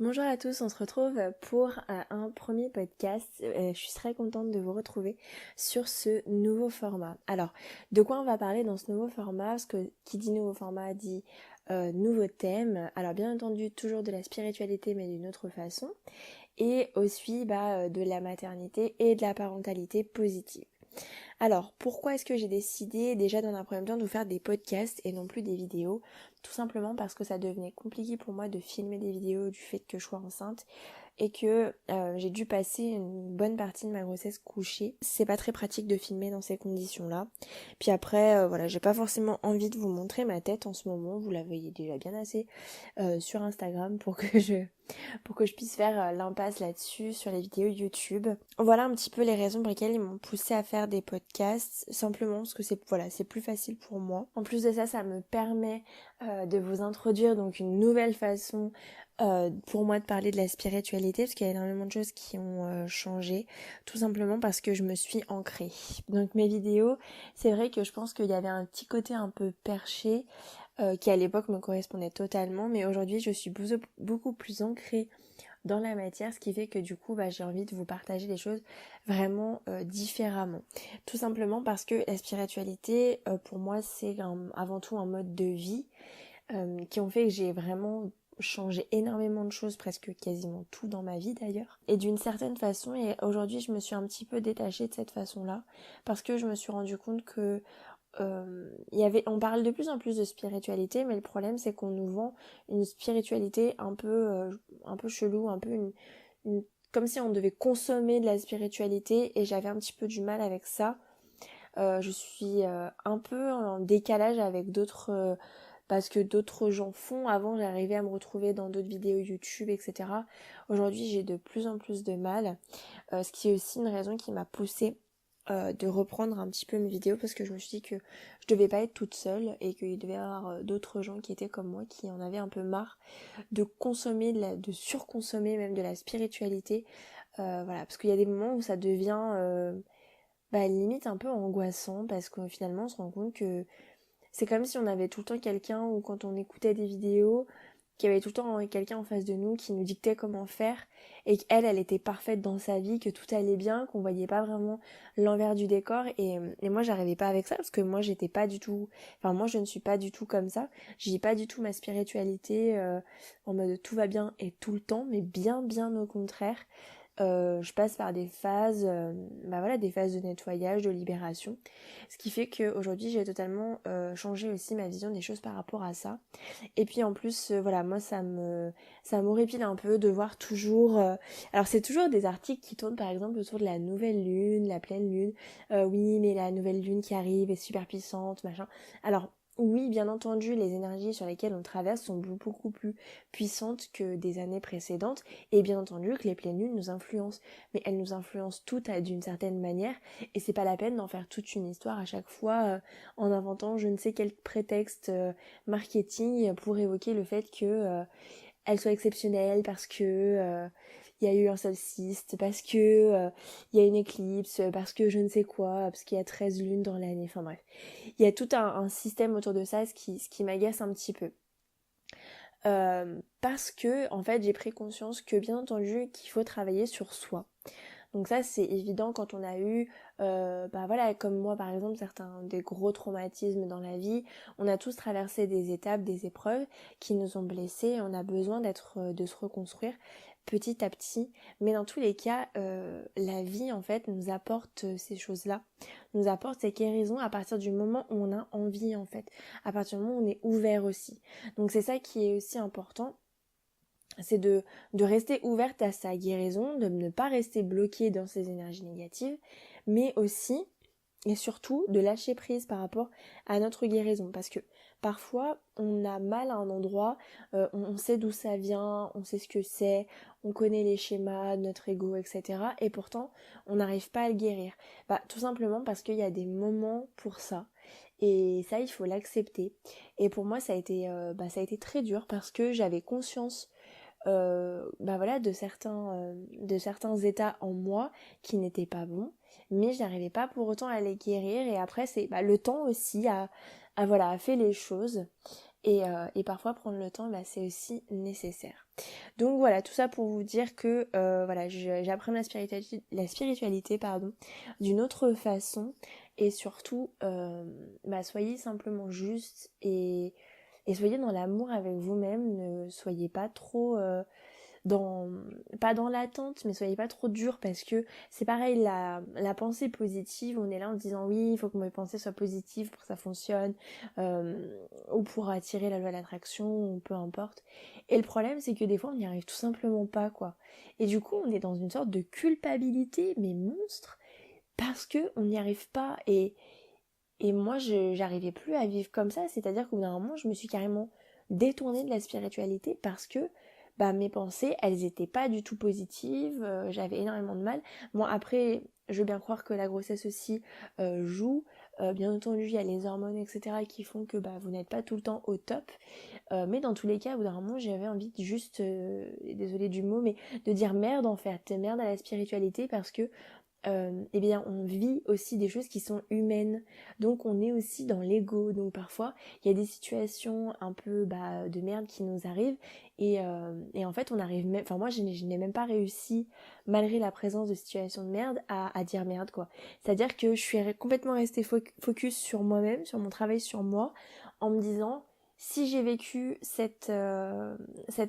Bonjour à tous, on se retrouve pour un premier podcast. Je suis très contente de vous retrouver sur ce nouveau format. Alors, de quoi on va parler dans ce nouveau format? Parce que qui dit nouveau format dit nouveau thème. Alors bien entendu, toujours de la spiritualité mais d'une autre façon. Et aussi de la maternité et de la parentalité positive. Alors, pourquoi est-ce que j'ai décidé déjà dans un premier temps de vous faire des podcasts et non plus des vidéos? Tout simplement parce que ça devenait compliqué pour moi de filmer des vidéos du fait que je sois enceinte et que j'ai dû passer une bonne partie de ma grossesse couchée. C'est pas très pratique de filmer dans ces conditions-là. Puis après, j'ai pas forcément envie de vous montrer ma tête en ce moment. Vous la voyez déjà bien assez sur Instagram pour que je puisse faire l'impasse là-dessus sur les vidéos YouTube. Voilà un petit peu les raisons pour lesquelles ils m'ont poussé à faire des podcasts, simplement parce que c'est plus facile pour moi. En plus de ça, ça me permet de vous introduire donc une nouvelle façon pour moi de parler de la spiritualité, parce qu'il y a énormément de choses qui ont changé, tout simplement parce que je me suis ancrée. Donc mes vidéos, c'est vrai que je pense qu'il y avait un petit côté un peu perché, qui à l'époque me correspondait totalement, mais aujourd'hui je suis beaucoup plus ancrée dans la matière, ce qui fait que du coup j'ai envie de vous partager les choses vraiment différemment. Tout simplement parce que la spiritualité, pour moi, c'est avant tout un mode de vie qui ont fait que j'ai vraiment changé énormément de choses, presque quasiment tout dans ma vie d'ailleurs. Et d'une certaine façon, et aujourd'hui je me suis un petit peu détachée de cette façon-là, parce que je me suis rendu compte que on parle de plus en plus de spiritualité, mais le problème c'est qu'on nous vend une spiritualité un peu chelou, un peu comme si on devait consommer de la spiritualité, et j'avais un petit peu du mal avec ça. Je suis un peu en décalage avec d'autres, parce que d'autres gens font. Avant, j'arrivais à me retrouver dans d'autres vidéos YouTube, etc. Aujourd'hui, j'ai de plus en plus de mal, ce qui est aussi une raison qui m'a poussée de reprendre un petit peu mes vidéos, parce que je me suis dit que je devais pas être toute seule et qu'il devait y avoir d'autres gens qui étaient comme moi, qui en avaient un peu marre de consommer, de surconsommer même de la spiritualité. Voilà, parce qu'il y a des moments où ça devient limite un peu angoissant, parce que finalement on se rend compte que c'est comme si on avait tout le temps quelqu'un, ou quand on écoutait des vidéos, qu'il y avait tout le temps quelqu'un en face de nous qui nous dictait comment faire, et qu'elle, elle était parfaite dans sa vie, que tout allait bien, qu'on voyait pas vraiment l'envers du décor. Et moi j'arrivais pas avec ça, parce que moi j'étais pas du tout, enfin moi je ne suis pas du tout comme ça. Je vis pas du tout ma spiritualité en mode tout va bien et tout le temps, mais bien bien au contraire. Je passe par des phases, des phases de nettoyage, de libération, ce qui fait qu'aujourd'hui j'ai totalement changé aussi ma vision des choses par rapport à ça. Et puis en plus, moi ça m'horripile un peu de voir toujours. Alors c'est toujours des articles qui tournent par exemple autour de la nouvelle lune, la pleine lune. Oui, mais la nouvelle lune qui arrive est super puissante, machin. Alors oui, bien entendu, les énergies sur lesquelles on traverse sont beaucoup plus puissantes que des années précédentes, et bien entendu que les pleines lunes nous influencent, mais elles nous influencent toutes d'une certaine manière, et c'est pas la peine d'en faire toute une histoire à chaque fois en inventant je ne sais quel prétexte marketing pour évoquer le fait que elle soit exceptionnelle, parce que il y a eu un solstice, parce que il y a une éclipse, parce que je ne sais quoi, parce qu'il y a 13 lunes dans l'année, enfin bref. Il y a tout un système autour de ça, ce qui m'agace un petit peu. Parce que en fait j'ai pris conscience que bien entendu qu'il faut travailler sur soi. Donc ça c'est évident quand on a eu, comme moi par exemple, certains des gros traumatismes dans la vie. On a tous traversé des étapes, des épreuves qui nous ont blessés, on a besoin de se reconstruire petit à petit. Mais dans tous les cas, la vie en fait nous apporte ces choses-là, nous apporte ces guérisons à partir du moment où on a envie en fait, à partir du moment où on est ouvert aussi. Donc c'est ça qui est aussi important, c'est de rester ouverte à sa guérison, de ne pas rester bloquée dans ses énergies négatives, mais aussi et surtout de lâcher prise par rapport à notre guérison, parce que parfois on a mal à un endroit, on sait d'où ça vient, on sait ce que c'est, on connaît les schémas, notre ego, etc. Et pourtant on n'arrive pas à le guérir. Tout simplement parce qu'il y a des moments pour ça. Et ça, il faut l'accepter. Et pour moi, ça a été très dur, parce que j'avais conscience de certains états en moi qui n'étaient pas bons, mais je n'arrivais pas pour autant à les guérir. Et après c'est le temps aussi a fait les choses, Et parfois prendre le temps, c'est aussi nécessaire. Donc voilà, tout ça pour vous dire que voilà, j'apprends la spiritualité d'une autre façon. Et surtout, soyez simplement juste et soyez dans l'amour avec vous-même. Ne soyez pas trop dans pas dans l'attente, mais soyez pas trop dur, parce que c'est pareil, la pensée positive, on est là en se disant oui, il faut que mes pensées soient positives pour que ça fonctionne, ou pour attirer la loi de l'attraction, ou peu importe. Et le problème, c'est que des fois on n'y arrive tout simplement pas, quoi. Et du coup on est dans une sorte de culpabilité mais monstre, parce que on n'y arrive pas. Et moi j'arrivais plus à vivre comme ça, c'est-à-dire qu'au bout d'un moment je me suis carrément détournée de la spiritualité, parce que mes pensées, elles étaient pas du tout positives, j'avais énormément de mal. Bon, après, je veux bien croire que la grossesse aussi joue, bien entendu il y a les hormones etc qui font que vous n'êtes pas tout le temps au top, mais dans tous les cas au bout d'un moment j'avais envie de juste, désolée du mot, mais de dire merde en fait, merde à la spiritualité, parce que on vit aussi des choses qui sont humaines, donc on est aussi dans l'ego, donc parfois il y a des situations un peu de merde qui nous arrivent, et en fait on arrive même, enfin moi je n'ai même pas réussi, malgré la présence de situations de merde, à dire merde, quoi. C'est-à-dire que je suis complètement restée focus sur moi-même, sur mon travail sur moi, en me disant si j'ai vécu cette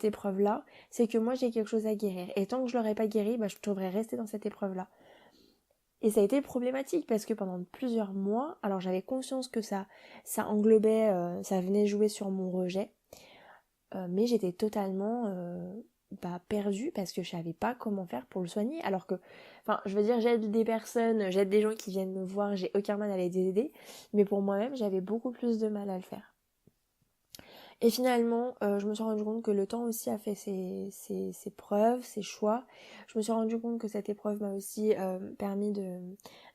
épreuve-là, c'est que moi j'ai quelque chose à guérir, et tant que je l'aurais pas guéri, je devrais rester dans cette épreuve-là. Et ça a été problématique, parce que pendant plusieurs mois, alors j'avais conscience que ça englobait, ça venait jouer sur mon rejet, mais j'étais totalement perdue, parce que je savais pas comment faire pour le soigner. Alors que, enfin, je veux dire, j'aide des personnes, j'aide des gens qui viennent me voir, j'ai aucun mal à les aider, mais pour moi-même, j'avais beaucoup plus de mal à le faire. Et finalement, je me suis rendu compte que le temps aussi a fait ses preuves, ses choix. Je me suis rendu compte que cette épreuve m'a aussi permis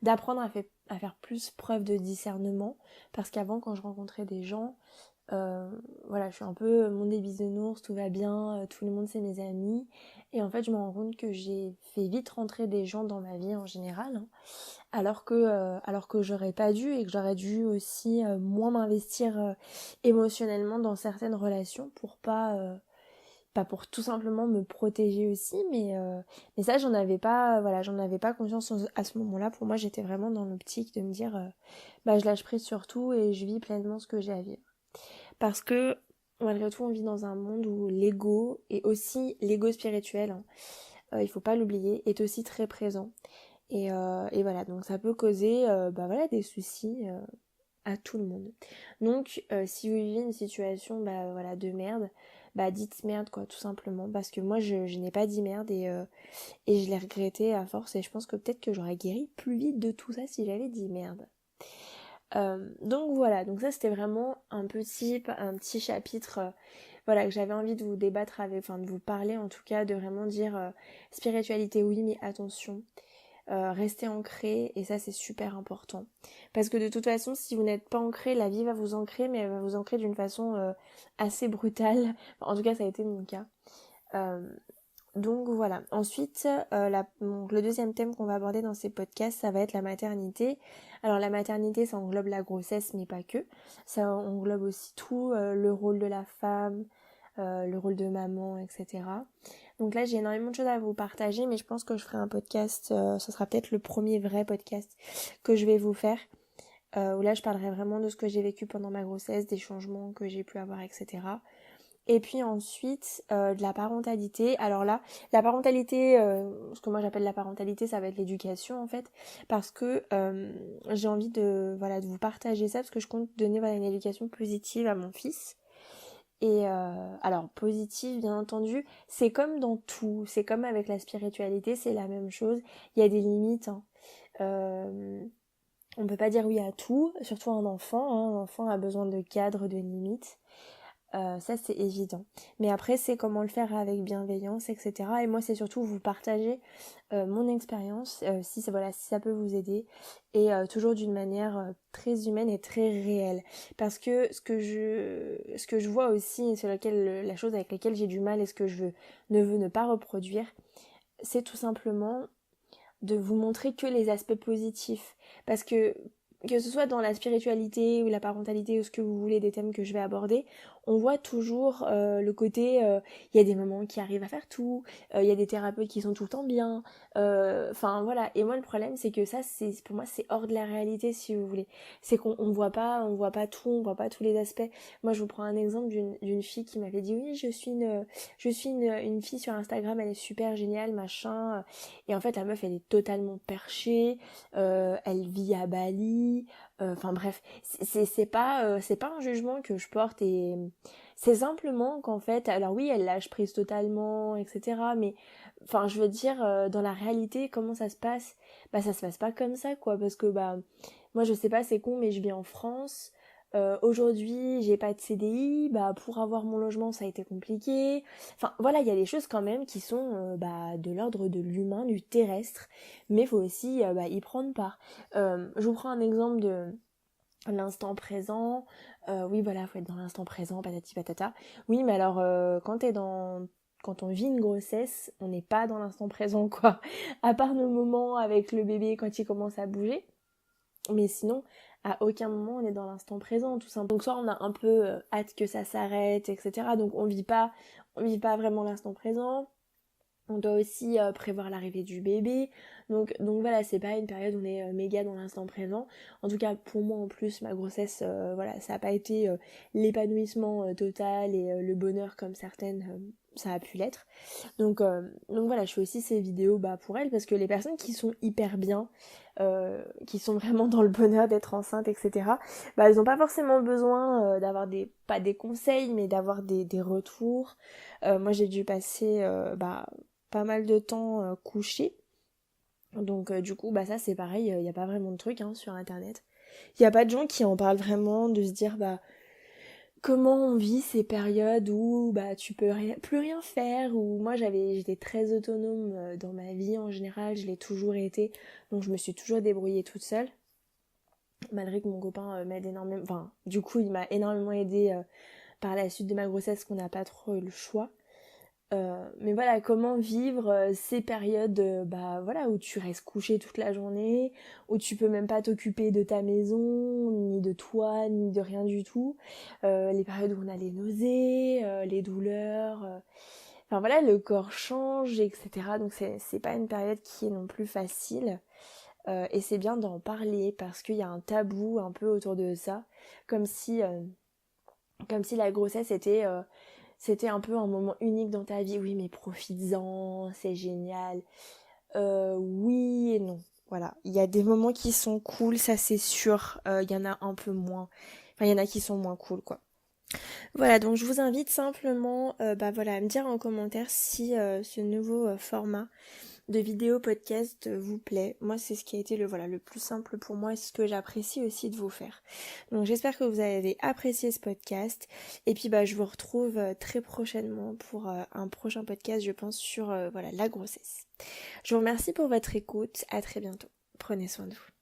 d'apprendre à faire plus preuve de discernement. Parce qu'avant, quand je rencontrais des gens, voilà, je suis un peu mon des bisounours, tout va bien, tout le monde c'est mes amis. Et en fait, je me rends compte que j'ai fait vite rentrer des gens dans ma vie en général, hein, alors que j'aurais pas dû, et que j'aurais dû aussi moins m'investir émotionnellement dans certaines relations pour pas pour tout simplement me protéger aussi, mais ça j'en avais pas conscience à ce moment-là. Pour moi, j'étais vraiment dans l'optique de me dire je lâche prise sur tout et je vis pleinement ce que j'ai à vivre. Parce que malgré tout, on vit dans un monde où l'ego, et aussi l'ego spirituel, hein, il faut pas l'oublier, est aussi très présent. Et voilà, donc ça peut causer des soucis à tout le monde. Donc si vous vivez une situation de merde, dites merde, quoi, tout simplement, parce que moi je n'ai pas dit merde, et je l'ai regretté à force, et je pense que peut-être que j'aurais guéri plus vite de tout ça si j'avais dit merde. Donc voilà, donc ça c'était vraiment un petit chapitre que j'avais envie de vous débattre de vous parler, en tout cas, de vraiment dire spiritualité oui, mais attention, restez ancré, et ça c'est super important, parce que de toute façon si vous n'êtes pas ancré, la vie va vous ancrer, mais elle va vous ancrer d'une façon assez brutale. En tout cas ça a été mon cas. Donc voilà. Ensuite, le deuxième thème qu'on va aborder dans ces podcasts, ça va être la maternité. Alors la maternité, ça englobe la grossesse, mais pas que. Ça englobe aussi tout, le rôle de la femme, le rôle de maman, etc. Donc là, j'ai énormément de choses à vous partager, mais je pense que je ferai un podcast, ce sera peut-être le premier vrai podcast que je vais vous faire, où là je parlerai vraiment de ce que j'ai vécu pendant ma grossesse, des changements que j'ai pu avoir, etc. Et puis ensuite, de la parentalité. Alors là, la parentalité, ce que moi j'appelle la parentalité, ça va être l'éducation en fait, parce que j'ai envie de vous partager ça, parce que je compte donner une éducation positive à mon fils. Et alors positive, bien entendu, c'est comme dans tout, c'est comme avec la spiritualité, c'est la même chose, il y a des limites, hein. On peut pas dire oui à tout, surtout un enfant, hein. Un enfant a besoin de cadres, de limites. Ça c'est évident. Mais après c'est comment le faire avec bienveillance, etc. Et moi c'est surtout vous partager mon expérience, si ça peut vous aider, et toujours d'une manière très humaine et très réelle. Parce que ce que je vois aussi, et sur la chose avec laquelle j'ai du mal, et ce que ne veux ne pas reproduire, c'est tout simplement de vous montrer que les aspects positifs. Parce que ce soit dans la spiritualité ou la parentalité ou ce que vous voulez, des thèmes que je vais aborder, on voit toujours le côté, il y a des mamans qui arrivent à faire tout, il y a des thérapeutes qui sont tout le temps bien, enfin voilà. Et moi le problème c'est que ça, pour moi c'est hors de la réalité si vous voulez. C'est qu'on on voit pas tout, on voit pas tous les aspects. Moi je vous prends un exemple d'une fille qui m'avait dit oui je suis une fille sur Instagram, elle est super géniale machin. Et en fait la meuf elle est totalement perchée, elle vit à Bali. Enfin bref, c'est pas un jugement que je porte, et c'est simplement qu'en fait, alors oui, elle lâche prise totalement, etc. Mais enfin, je veux dire, dans la réalité, comment ça se passe? Bah ça se passe pas comme ça, quoi, parce que bah moi je sais pas, c'est con, mais je vis en France. Aujourd'hui, j'ai pas de CDI, bah pour avoir mon logement, ça a été compliqué. Enfin voilà, il y a des choses quand même qui sont bah de l'ordre de l'humain, du terrestre, mais faut aussi bah, y prendre part. Je vous prends un exemple de l'instant présent. Oui voilà, faut être dans l'instant présent, patati patata. Oui, mais alors quand on vit une grossesse, on n'est pas dans l'instant présent, quoi. À part nos moments avec le bébé quand il commence à bouger. Mais sinon, à aucun moment on est dans l'instant présent, tout simplement. Donc soit on a un peu hâte que ça s'arrête, etc. Donc on vit pas vraiment l'instant présent. On doit aussi prévoir l'arrivée du bébé. Donc voilà, c'est pas une période où on est méga dans l'instant présent. En tout cas, pour moi en plus, ma grossesse, voilà, ça n'a pas été l'épanouissement total et le bonheur comme certaines, ça a pu l'être. Donc voilà, je fais aussi ces vidéos bah, pour elles, parce que les personnes qui sont hyper bien, qui sont vraiment dans le bonheur d'être enceinte, etc., bah, elles n'ont pas forcément besoin d'avoir pas des conseils, mais d'avoir des retours. Moi j'ai dû passer bah, pas mal de temps couchée. Donc du coup, bah ça c'est pareil, il n'y a pas vraiment de truc hein, sur internet. Il n'y a pas de gens qui en parlent vraiment, de se dire bah comment on vit ces périodes où bah tu peux plus rien faire, où moi j'étais très autonome dans ma vie en général, je l'ai toujours été, donc je me suis toujours débrouillée toute seule, malgré que mon copain m'aide énormément, enfin du coup il m'a énormément aidé par la suite de ma grossesse, qu'on n'a pas trop eu le choix. Mais voilà, comment vivre ces périodes bah voilà, où tu restes couché toute la journée, où tu peux même pas t'occuper de ta maison, ni de toi, ni de rien du tout. Les périodes où on a les nausées, les douleurs. Enfin voilà, le corps change, etc. Donc c'est pas une période qui est non plus facile. Et c'est bien d'en parler parce qu'il y a un tabou un peu autour de ça. Comme si, comme si la grossesse c'était un peu un moment unique dans ta vie. Oui, mais profites-en, c'est génial. Oui et non. Voilà, il y a des moments qui sont cool, ça c'est sûr. Il y en a un peu moins. Enfin, il y en a qui sont moins cool, quoi. Voilà, donc je vous invite simplement bah voilà, à me dire en commentaire si ce nouveau format de vidéo podcast vous plaît. Moi, c'est ce qui a été le plus simple pour moi et ce que j'apprécie aussi de vous faire. Donc j'espère que vous avez apprécié ce podcast, et puis bah je vous retrouve très prochainement pour un prochain podcast, je pense, sur voilà, la grossesse. Je vous remercie pour votre écoute, à très bientôt. Prenez soin de vous.